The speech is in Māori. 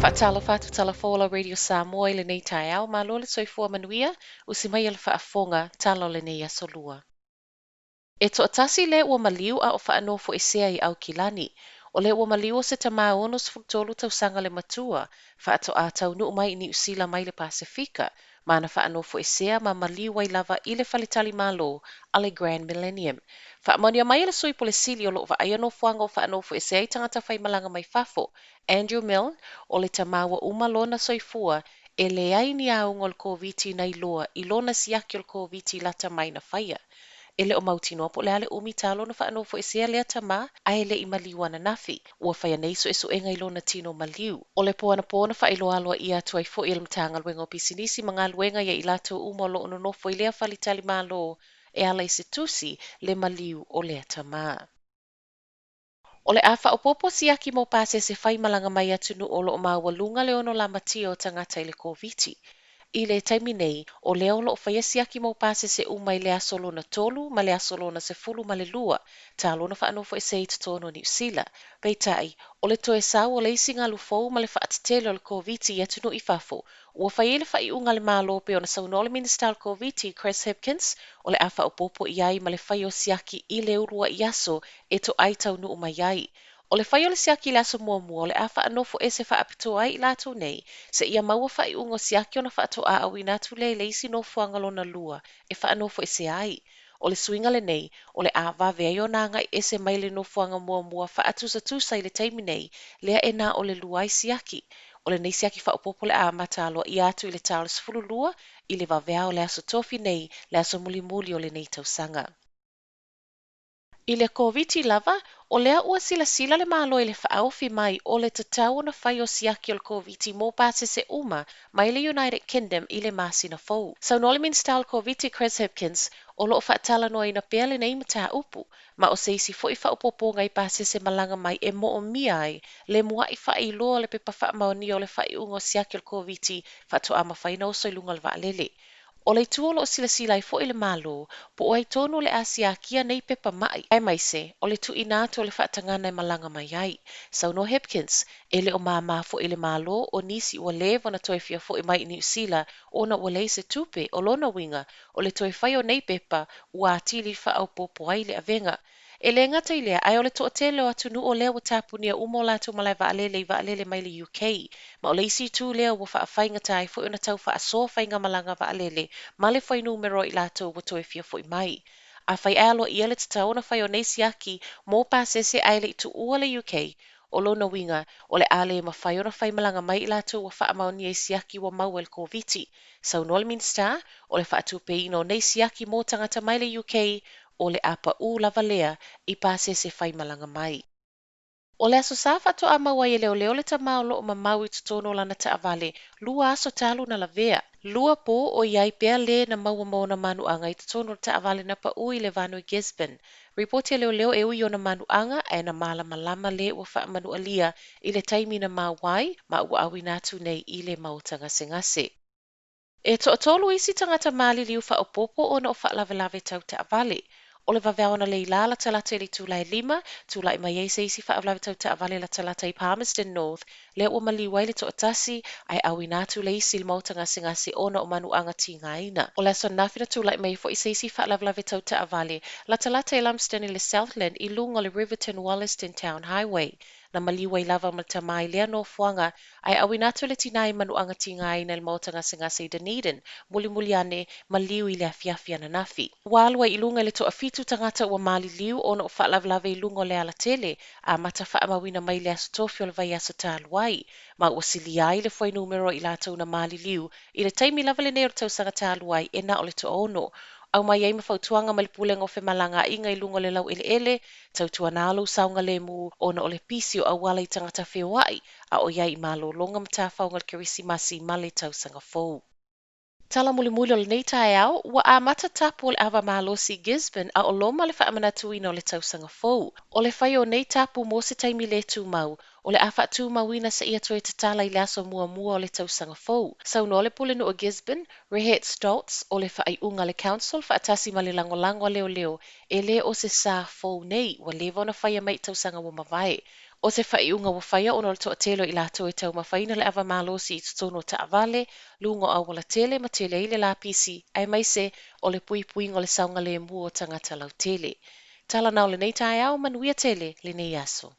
Whaatala whātu talafola Radio Samoa i le nei tae au, ma lo le soifua manuia, o si mai le whaafonga talo le nei asolua. E to atasi le ua maliu a o whaanofo e sea i au kilani, o le ua maliu o se tamā ono sfutolu tausanga le matua, whaato a tau nuu mai ni usila mai le Pasifika, ma na whaanofo e sea ma maliu wai lava i le whalitali malo a le Grand Millennium. Whaamonia mai le sui pole sili o loo wa aiano fuanga o whaanofo e sea i tangata whai malanga mai fafo, Andrew Milne, o le tamaua umalona soifua, e le ai ni aunga o le COVID nei loa i lona siaki o le COVID lata mai na whaia. E le o mautinoa po le ale umi talo na whaanofo e sea lea tama, a e le i maliwana nafi, ua whaia neiso e so enga i lona tino maliu. O le poana poana whailo aloa ia tuai fo i le mtanga luenga o pisinisi mga luenga ia i lato umo lo ono nofo i lea whalitali malo e ala i se tusi le maliu o lea tama. O le afa o popo siaki mo pase se whai malanga mai atunu o lo o mawalunga le ono la matio o tangata i le COVID. I le taimi nei, o leo lo o whaia siaki mo pase se umai le asolona tolu, ma le asolona se fulu ma le lua, ta alona whaanofo e se i tono ni usila. Peitai, o le toe sau o le isi ngā lufou ma le whaatatele o le COVID i atunu i fafo, ua whaia le whai unga le mālope o na saunole minister o COVID Chris Hipkins, o le afa o popo i ai ma le whai o siaki i le urua i aso e to ai tau nu umai ai. O le whai o le siaki le aso mua mua o le afa anofo e se wha apito ai i lato nei, se ia maua whai ungo siaki o na wha ato a au inatu le isi no fuangalo na lua, e wha anofo e se ai. O le suinga le nei, o le awa vea o nanga e se mai le no fuanga mua mua wha atusa tusa i le taimi nei, lea e na o le lua i siaki. O le nei siaki wha opopo le a matalo i atu i le tau le sfulu lua, i le vavea o le aso tofi nei, le aso muli muli o le nei tausanga. I le COVID lava, o lea ua sila le malo i le whaauwhi mai o le tatau na whai o siaki o le COVID mō pāse se uma mai le United Kingdom i le māsina fou. Sau nole minister o COVID Chris Hipkins, o loo whaatala noa ina pēle nei mata upu, ma o seisi fo i whaupopo ngai pāse se malanga mai e mo o mia ai, le mua i whai loa le pepa whaamaoni o le whai ungo siaki o le COVID whato ama whaina o soilunga le vaalele. O le tuolo o sila i fo i le malo, po o ai tonu le asia kia nei pepa mai. Ai mai se, o le tu inato le whaatangana e malanga mai ai. Sau no Hipkins, e le o māma fo i le malo, o nisi ua lewa na toi fia fo i mai ni usila, o na ua lei se tupe, o lona winga, o le toi whai o nei pepa, ua atili wha au popo ai le avenga. E le ngata i lea, ai o le toa tele o atunu o lea wa tapunia umo lato malai vaalele mai le UK, ma o le isi tu lea wa wha whainga tai fo i na tau wha aso whainga malanga vaalele, ma le whai numero i lato wa toi fia fo i mai. A whai alo i ele tau na whai o nei siaki, mō pāsese aile i tu ua le UK, o lona winga, o le ale ma whai o na whai malanga mai i lato wa wha amaoni e siaki wa mau el COVID. Sau no le minsta, o le wha atupe ino nei siaki mō tangata mai le UK, o le apa u lava lea i pāse se whai malanga mai. O le aso sa whato a maua i leo le tamao lo o mamau i tutono lana ta avale, lua aso talu na la vea. Lua po o iai pea le na maua mauna manuanga i tutono ta avale na pa ui le vano i Gisborne. Reporti leo e ui o na manuanga e na malama le ua wha manua lia i le taimi na mawai ma ua awi natu nei i le mautanga sengase. E to tolu isi tangata mali liu wha o popo o na o wha lave tau ta avale. O le vavea na le ila la talata i le tūlai 5, tūlai mai eise isi wha avlawe tau ta avale la talata i Palmerston North, le ua maliwai le to atasi, ai awi nātu le isi le mautanga singasi ona o manuanga tinga ina. O le aso nafina tūlai mai fo ise isi wha avlawe tau ta avale, la talata i Lumsden i le Southland i lungo le Riverton Wollaston Town Highway. Na maliwai lava ma tamai lea no fuanga, ai awi nātu le tinai manuanga tinga ina le mautanga singasi i Dunedin, muli ane maliu i le afiafia na nafi. Walua i lunga le to afitu tangata ua mali liu ona o whaalavlave i lungo le ala tele, a mata whaamawina mai le aso tofi o le vai aso tāluai, ma ua sili ai le foi numero i lātou na mali liu, i le taimi lava le neo tau sanga tāluai e na o le to ono. Au mai ai mawhautuanga ma le pule ngofe malanga inga i lungo le lau ele, tau tuanalo saunga le mu ona o le pisi o awala i tangata whewai, a o iai malo longa mta whaunga le kerisimasi ma le tau sanga fou. Tala muli o le nei tae au, ua a mata tapu o le awa malosi Gisborne a o loma le whaamana tuina o le tausanga fou. O le whai o nei tapu mo se taimi le tu mau, O le a whaatu mawina sa ia toe tatala I le aso mua mua o le tausanga fou. Sau no le pule no o Gisborne, Rehet Stoltz o le whaaiunga le council whaatasi ma le langolango leo leo e le o se sa fou nei wa le vona whaia mai tausanga wa mawai. O se whaaiunga wa whaia ono le toa telo I lato e tau mawhaina le awa malosi I tutono ta avale, lungo au wala tele ma tele I le la pisi, ai mai se o le pui pui ngo le saunga le mua o tangata lau tele. Tala nao le nei tae au manuia tele le nei aso.